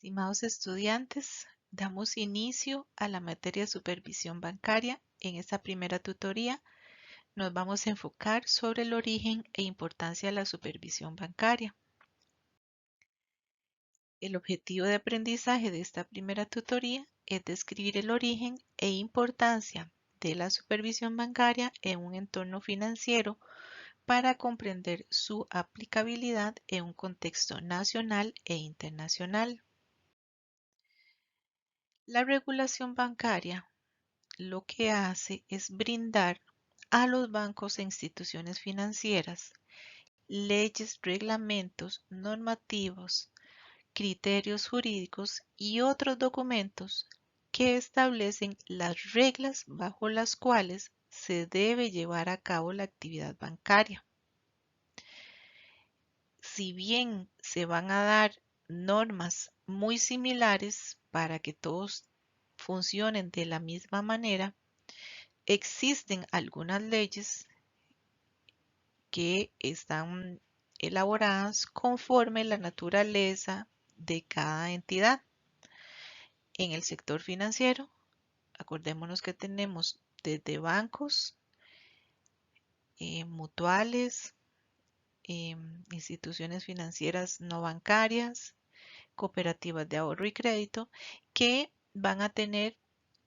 Estimados estudiantes, damos inicio a la materia de supervisión bancaria. En esta primera tutoría nos vamos a enfocar sobre el origen e importancia de la supervisión bancaria. El objetivo de aprendizaje de esta primera tutoría es describir el origen e importancia de la supervisión bancaria en un entorno financiero para comprender su aplicabilidad en un contexto nacional e internacional. La regulación bancaria lo que hace es brindar a los bancos e instituciones financieras leyes, reglamentos, normativos, criterios jurídicos y otros documentos que establecen las reglas bajo las cuales se debe llevar a cabo la actividad bancaria. Si bien se van a dar normas muy similares para que todos funcionen de la misma manera, existen algunas leyes que están elaboradas conforme la naturaleza de cada entidad. En el sector financiero, acordémonos que tenemos desde bancos, mutuales, instituciones financieras no bancarias, cooperativas de ahorro y crédito, que van a tener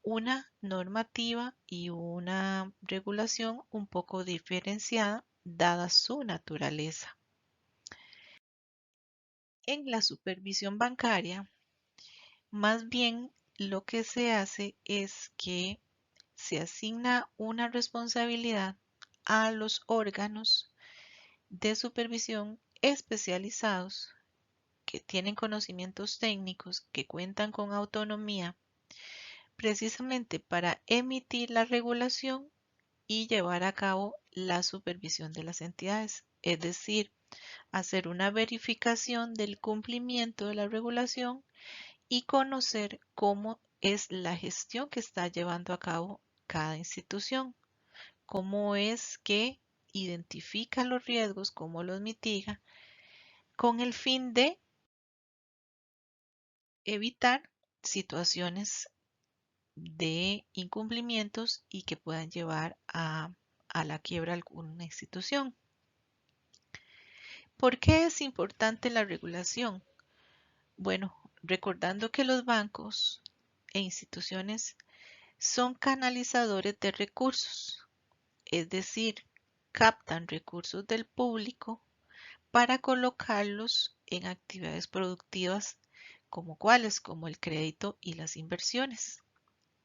una normativa y una regulación un poco diferenciada dada su naturaleza. En la supervisión bancaria, más bien lo que se hace es que se asigna una responsabilidad a los órganos de supervisión especializados que tienen conocimientos técnicos, que cuentan con autonomía, precisamente para emitir la regulación y llevar a cabo la supervisión de las entidades, es decir, hacer una verificación del cumplimiento de la regulación y conocer cómo es la gestión que está llevando a cabo cada institución, cómo es que identifica los riesgos, cómo los mitiga, con el fin de evitar situaciones de incumplimientos y que puedan llevar a la quiebra alguna institución. ¿Por qué es importante la regulación? Bueno, recordando que los bancos e instituciones son canalizadores de recursos, es decir, captan recursos del público para colocarlos en actividades productivas como cuáles, como el crédito y las inversiones,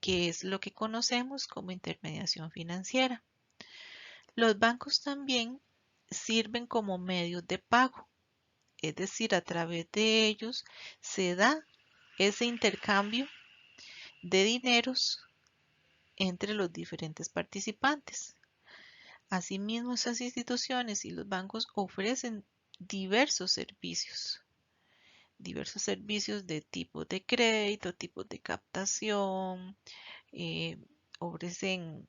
que es lo que conocemos como intermediación financiera. Los bancos también sirven como medios de pago, es decir, a través de ellos se da ese intercambio de dineros entre los diferentes participantes. Asimismo, esas instituciones y los bancos ofrecen diversos servicios de tipo de crédito, tipos de captación, eh, ofrecen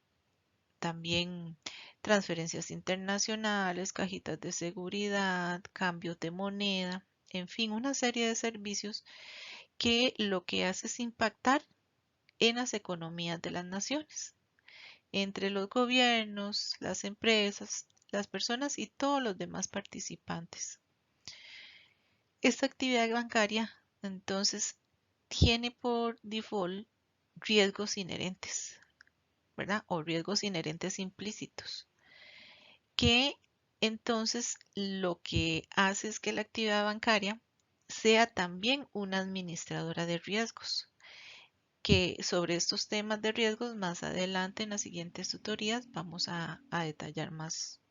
también transferencias internacionales, cajitas de seguridad, cambios de moneda, en fin, una serie de servicios que lo que hace es impactar en las economías de las naciones, entre los gobiernos, las empresas, las personas y todos los demás participantes. Esta actividad bancaria, entonces, tiene por default riesgos inherentes, ¿verdad? O riesgos inherentes implícitos, que entonces lo que hace es que la actividad bancaria sea también una administradora de riesgos, que sobre estos temas de riesgos más adelante en las siguientes tutorías vamos a detallar más.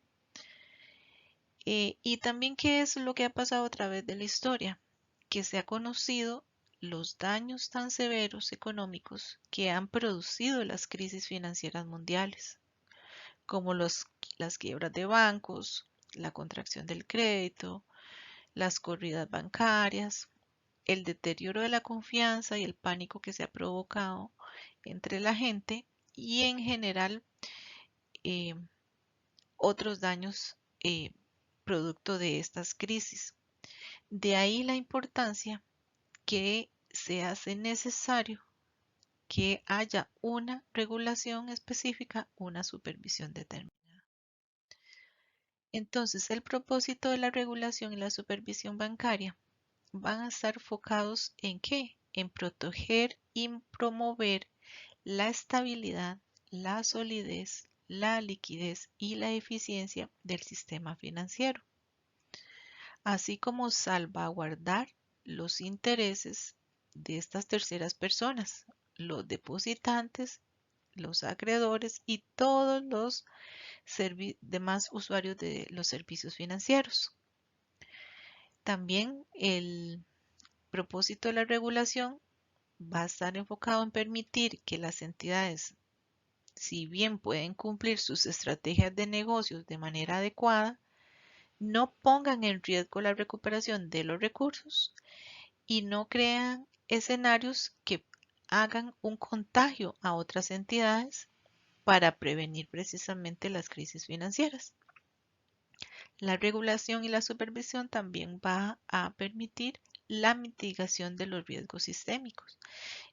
Y también qué es lo que ha pasado a través de la historia, que se ha conocido los daños tan severos económicos que han producido las crisis financieras mundiales, como las quiebras de bancos, la contracción del crédito, las corridas bancarias, el deterioro de la confianza y el pánico que se ha provocado entre la gente y en general eh, otros daños producto de estas crisis. De ahí la importancia que se hace necesario que haya una regulación específica, una supervisión determinada. Entonces, el propósito de la regulación y la supervisión bancaria van a estar enfocados en qué? En proteger y promover la estabilidad, la solidez, la liquidez y la eficiencia del sistema financiero, así como salvaguardar los intereses de estas terceras personas, los depositantes, los acreedores y todos los demás usuarios de los servicios financieros. También el propósito de la regulación va a estar enfocado en permitir que las entidades, si bien pueden cumplir sus estrategias de negocios de manera adecuada, no pongan en riesgo la recuperación de los recursos y no crean escenarios que hagan un contagio a otras entidades para prevenir precisamente las crisis financieras. La regulación y la supervisión también va a permitir la mitigación de los riesgos sistémicos.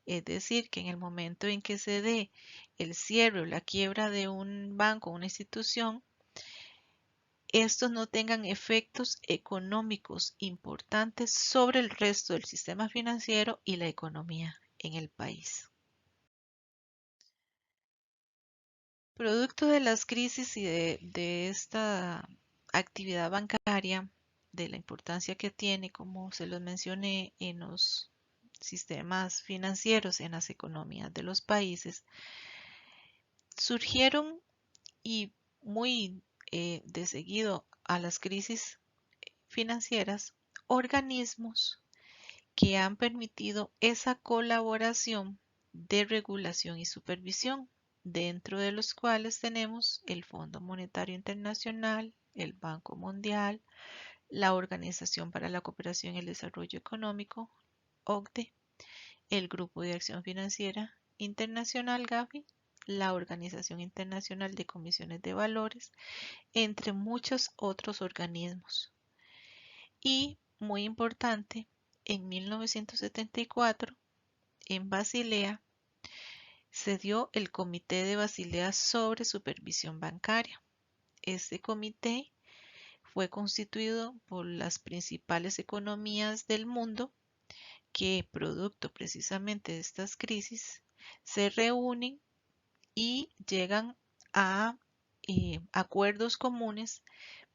Es decir, que en el momento en que se dé el cierre o la quiebra de un banco o una institución, estos no tengan efectos económicos importantes sobre el resto del sistema financiero y la economía en el país. Producto de las crisis y de esta actividad bancaria, de la importancia que tiene, como se los mencioné, en los sistemas financieros, en las economías de los países, surgieron y muy de seguido a las crisis financieras, organismos que han permitido esa colaboración de regulación y supervisión, dentro de los cuales tenemos el Fondo Monetario Internacional, el Banco Mundial, la Organización para la Cooperación y el Desarrollo Económico, OCDE, el Grupo de Acción Financiera Internacional, Gavi, la Organización Internacional de Comisiones de Valores, entre muchos otros organismos. Y, muy importante, en 1974, en Basilea, se dio el Comité de Basilea sobre Supervisión Bancaria. Este comité fue constituido por las principales economías del mundo que, producto precisamente de estas crisis, se reúnen y llegan a acuerdos comunes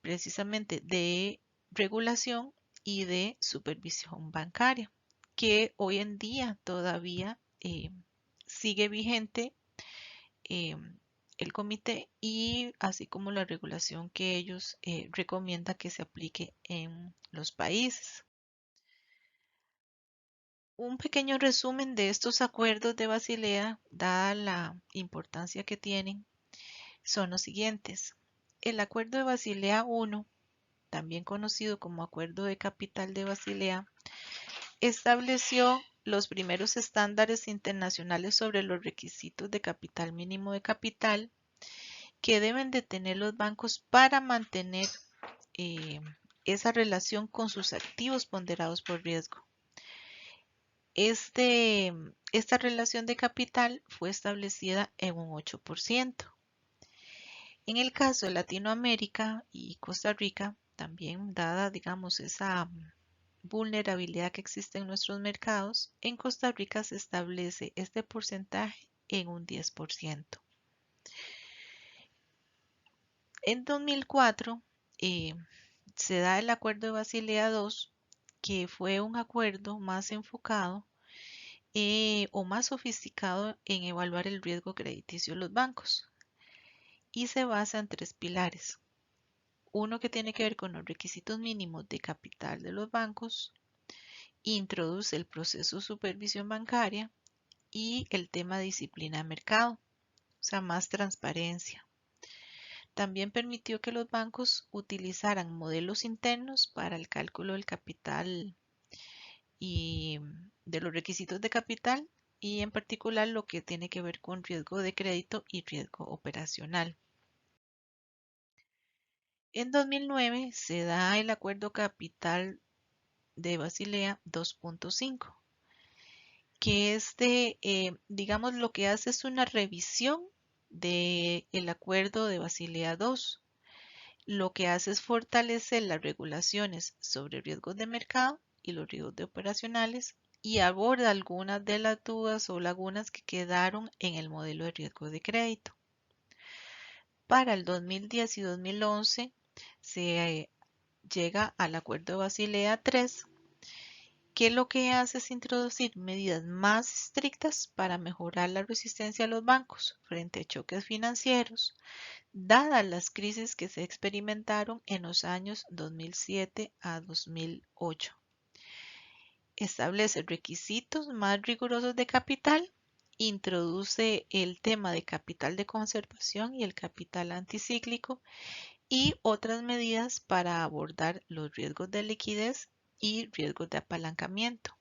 precisamente de regulación y de supervisión bancaria, que hoy en día todavía sigue vigente eh, el comité y así como la regulación que ellos recomiendan que se aplique en los países. Un pequeño resumen de estos acuerdos de Basilea, dada la importancia que tienen, son los siguientes. El Acuerdo de Basilea I, también conocido como Acuerdo de Capital de Basilea, estableció los primeros estándares internacionales sobre los requisitos de capital mínimo de capital que deben de tener los bancos para mantener eh, esa relación con sus activos ponderados por riesgo. Esta relación de capital fue establecida en un 8%. En el caso de Latinoamérica y Costa Rica, también dada, digamos, esa vulnerabilidad que existe en nuestros mercados, en Costa Rica se establece este porcentaje en un 10%. En 2004 se da el Acuerdo de Basilea II, que fue un acuerdo más enfocado o más sofisticado en evaluar el riesgo crediticio de los bancos y se basa en tres pilares. Uno que tiene que ver con los requisitos mínimos de capital de los bancos, introduce el proceso de supervisión bancaria y el tema de disciplina de mercado, o sea, más transparencia. También permitió que los bancos utilizaran modelos internos para el cálculo del capital y de los requisitos de capital y en particular lo que tiene que ver con riesgo de crédito y riesgo operacional. En 2009 se da el Acuerdo Capital de Basilea 2.5, que digamos, lo que hace es una revisión del acuerdo de Basilea II. Lo que hace es fortalecer las regulaciones sobre riesgos de mercado y los riesgos operacionales y aborda algunas de las dudas o lagunas que quedaron en el modelo de riesgo de crédito. Para el 2010 y 2011 se llega al acuerdo de Basilea III, que lo que hace es introducir medidas más estrictas para mejorar la resistencia de los bancos frente a choques financieros, dadas las crisis que se experimentaron en los años 2007 a 2008. Establece requisitos más rigurosos de capital, introduce el tema de capital de conservación y el capital anticíclico y otras medidas para abordar los riesgos de liquidez y riesgos de apalancamiento.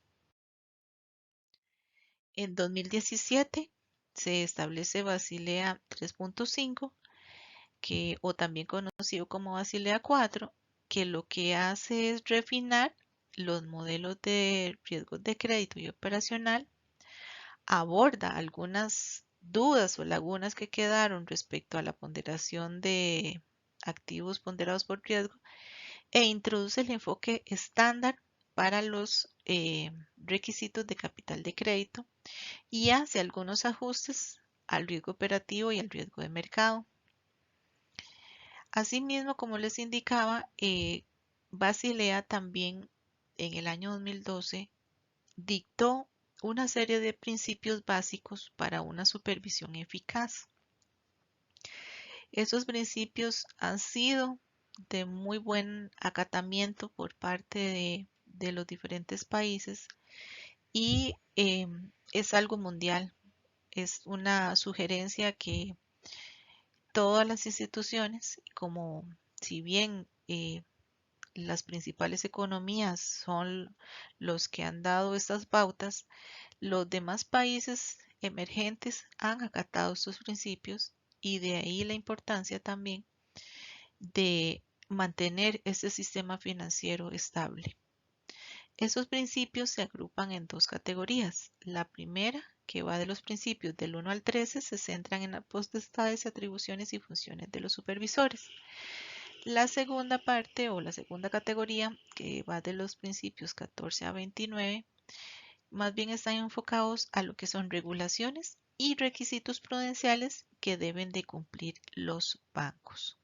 En 2017 se establece Basilea 3.5, o también conocido como Basilea 4, que lo que hace es refinar los modelos de riesgos de crédito y operacional, aborda algunas dudas o lagunas que quedaron respecto a la ponderación de activos ponderados por riesgo e introduce el enfoque estándar para los requisitos de capital de crédito y hace algunos ajustes al riesgo operativo y al riesgo de mercado. Asimismo, como les indicaba, Basilea también en el año 2012 dictó una serie de principios básicos para una supervisión eficaz. Esos principios han sido de muy buen acatamiento por parte de los diferentes países y es algo mundial. Es una sugerencia que todas las instituciones, como si bien las principales economías son los que han dado estas pautas, los demás países emergentes han acatado estos principios y de ahí la importancia también de mantener este sistema financiero estable. Esos principios se agrupan en dos categorías. La primera, que va de los principios del 1 al 13, se centran en las potestades, atribuciones y funciones de los supervisores. La segunda parte o la segunda categoría, que va de los principios 14 a 29, más bien están enfocados a lo que son regulaciones y requisitos prudenciales que deben de cumplir los bancos.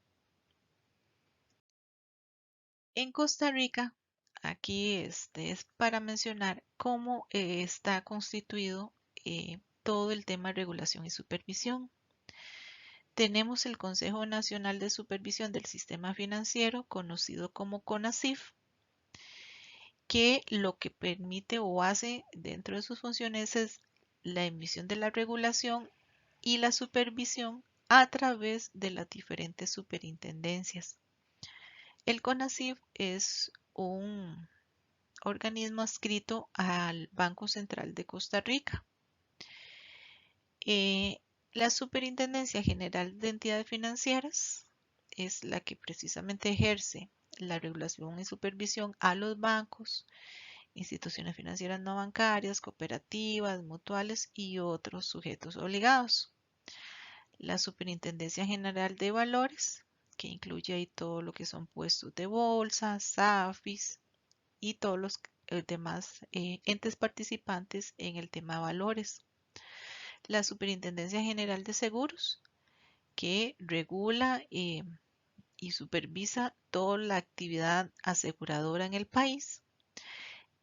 En Costa Rica, aquí es para mencionar cómo está constituido todo el tema de regulación y supervisión. Tenemos el Consejo Nacional de Supervisión del Sistema Financiero, conocido como CONACYF, que lo que permite o hace dentro de sus funciones es la emisión de la regulación y la supervisión a través de las diferentes superintendencias. El CONACYF es un organismo adscrito al Banco Central de Costa Rica. La Superintendencia General de Entidades Financieras es la que precisamente ejerce la regulación y supervisión a los bancos, instituciones financieras no bancarias, cooperativas, mutuales y otros sujetos obligados. La Superintendencia General de Valores, que incluye ahí todo lo que son puestos de bolsa, SAFIs y todos los demás entes participantes en el tema de valores. La Superintendencia General de Seguros, que regula y supervisa toda la actividad aseguradora en el país.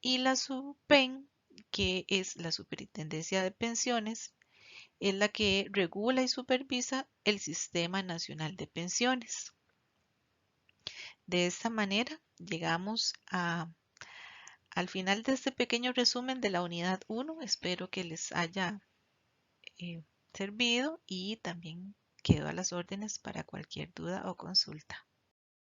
Y la SUPEN, que es la Superintendencia de Pensiones, es la que regula y supervisa el Sistema Nacional de Pensiones. De esta manera llegamos al final de este pequeño resumen de la unidad 1. Espero que les haya servido y también quedo a las órdenes para cualquier duda o consulta.